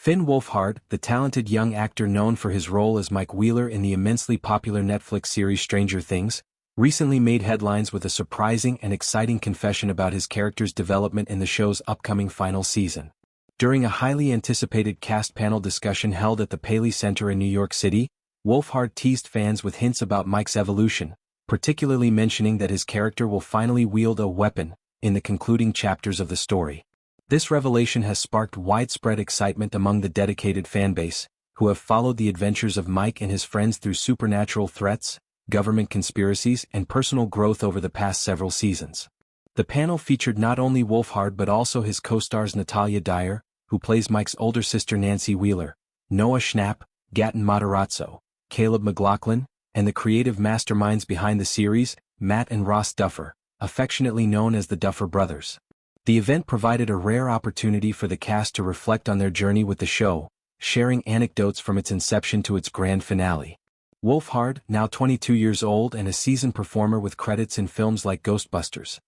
Finn Wolfhard, the talented young actor known for his role as Mike Wheeler in the immensely popular Netflix series Stranger Things, recently made headlines with a surprising and exciting confession about his character's development in the show's upcoming final season. During a highly anticipated cast panel discussion held at the Paley Center in New York City, Wolfhard teased fans with hints about Mike's evolution, particularly mentioning that his character will finally wield a weapon in the concluding chapters of the story. This revelation has sparked widespread excitement among the dedicated fanbase, who have followed the adventures of Mike and his friends through supernatural threats, government conspiracies, and personal growth over the past several seasons. The panel featured not only Wolfhard but also his co-stars Natalia Dyer, who plays Mike's older sister Nancy Wheeler, Noah Schnapp, Gaten Matarazzo, Caleb McLaughlin, and the creative masterminds behind the series, Matt and Ross Duffer, affectionately known as the Duffer Brothers. The event provided a rare opportunity for the cast to reflect on their journey with the show, sharing anecdotes from its inception to its grand finale. Wolfhard, now 22 years old and a seasoned performer with credits in films like Ghostbusters,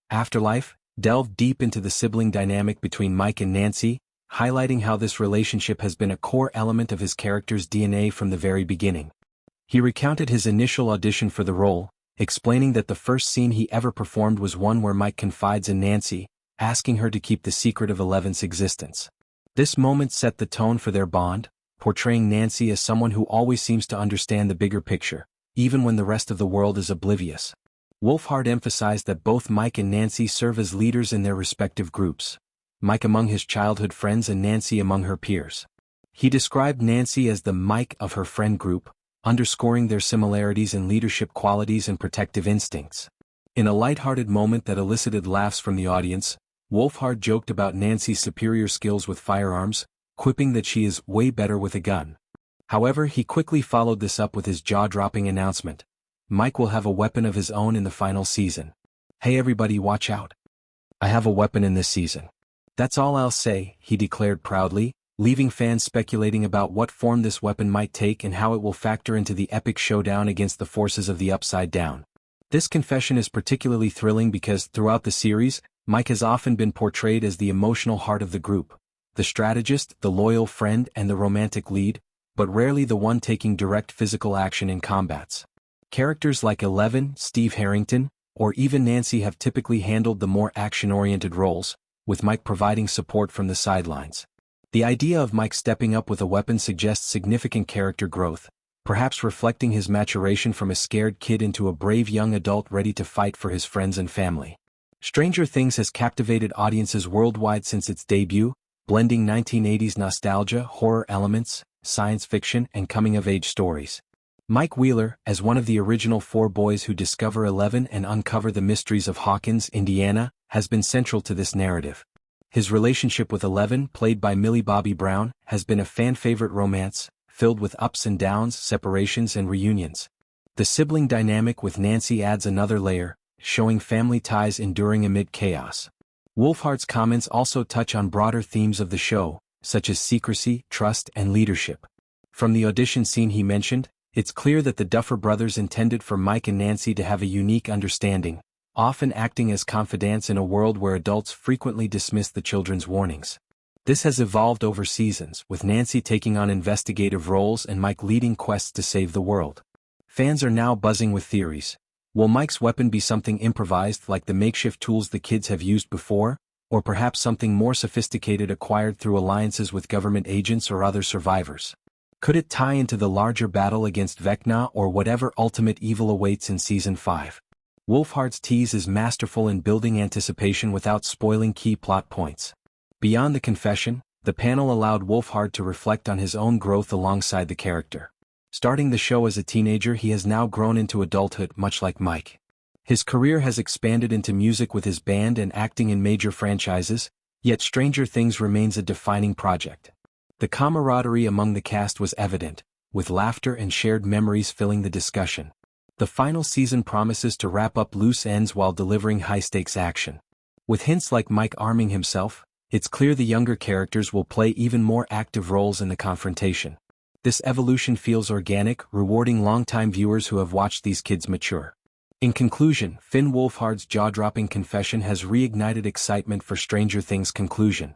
Afterlife, delved deep into the sibling dynamic between Mike and Nancy, highlighting how this relationship has been a core element of his character's DNA from the very beginning. He recounted his initial audition for the role, explaining that the first scene he ever performed was one where Mike confides in Nancy, asking her to keep the secret of Eleven's existence. This moment set the tone for their bond, portraying Nancy as someone who always seems to understand the bigger picture, even when the rest of the world is oblivious. Wolfhard emphasized that both Mike and Nancy serve as leaders in their respective groups, Mike among his childhood friends and Nancy among her peers. He described Nancy as the Mike of her friend group, underscoring their similarities in leadership qualities and protective instincts. In a lighthearted moment that elicited laughs from the audience, Wolfhard joked about Nancy's superior skills with firearms, quipping that she is way better with a gun. However, he quickly followed this up with his jaw-dropping announcement: Mike will have a weapon of his own in the final season. Hey everybody, watch out. I have a weapon in this season. That's all I'll say, he declared proudly, leaving fans speculating about what form this weapon might take and how it will factor into the epic showdown against the forces of the Upside Down. This confession is particularly thrilling because, throughout the series, Mike has often been portrayed as the emotional heart of the group, the strategist, the loyal friend, and the romantic lead, but rarely the one taking direct physical action in combats. Characters like Eleven, Steve Harrington, or even Nancy have typically handled the more action-oriented roles, with Mike providing support from the sidelines. The idea of Mike stepping up with a weapon suggests significant character growth, perhaps reflecting his maturation from a scared kid into a brave young adult ready to fight for his friends and family. Stranger Things has captivated audiences worldwide since its debut, blending 1980s nostalgia, horror elements, science fiction, and coming-of-age stories. Mike Wheeler, as one of the original four boys who discover Eleven and uncover the mysteries of Hawkins, Indiana, has been central to this narrative. His relationship with Eleven, played by Millie Bobby Brown, has been a fan-favorite romance, filled with ups and downs, separations and reunions. The sibling dynamic with Nancy adds another layer, showing family ties enduring amid chaos. Wolfhard's comments also touch on broader themes of the show, such as secrecy, trust, and leadership. From the audition scene he mentioned, it's clear that the Duffer brothers intended for Mike and Nancy to have a unique understanding, often acting as confidants in a world where adults frequently dismiss the children's warnings. This has evolved over seasons, with Nancy taking on investigative roles and Mike leading quests to save the world. Fans are now buzzing with theories. Will Mike's weapon be something improvised like the makeshift tools the kids have used before, or perhaps something more sophisticated acquired through alliances with government agents or other survivors? Could it tie into the larger battle against Vecna or whatever ultimate evil awaits in Season 5? Wolfhard's tease is masterful in building anticipation without spoiling key plot points. Beyond the confession, the panel allowed Wolfhard to reflect on his own growth alongside the character. Starting the show as a teenager, he has now grown into adulthood much like Mike. His career has expanded into music with his band and acting in major franchises, yet Stranger Things remains a defining project. The camaraderie among the cast was evident, with laughter and shared memories filling the discussion. The final season promises to wrap up loose ends while delivering high-stakes action. With hints like Mike arming himself, it's clear the younger characters will play even more active roles in the confrontation. This evolution feels organic, rewarding longtime viewers who have watched these kids mature. In conclusion, Finn Wolfhard's jaw-dropping confession has reignited excitement for Stranger Things' conclusion.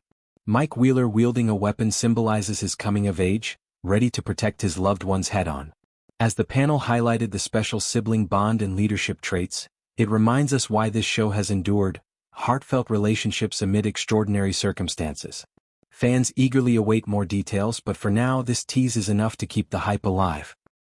Mike Wheeler wielding a weapon symbolizes his coming of age, ready to protect his loved ones head-on. As the panel highlighted the special sibling bond and leadership traits, it reminds us why this show has endured, heartfelt relationships amid extraordinary circumstances. Fans eagerly await more details, but for now this tease is enough to keep the hype alive.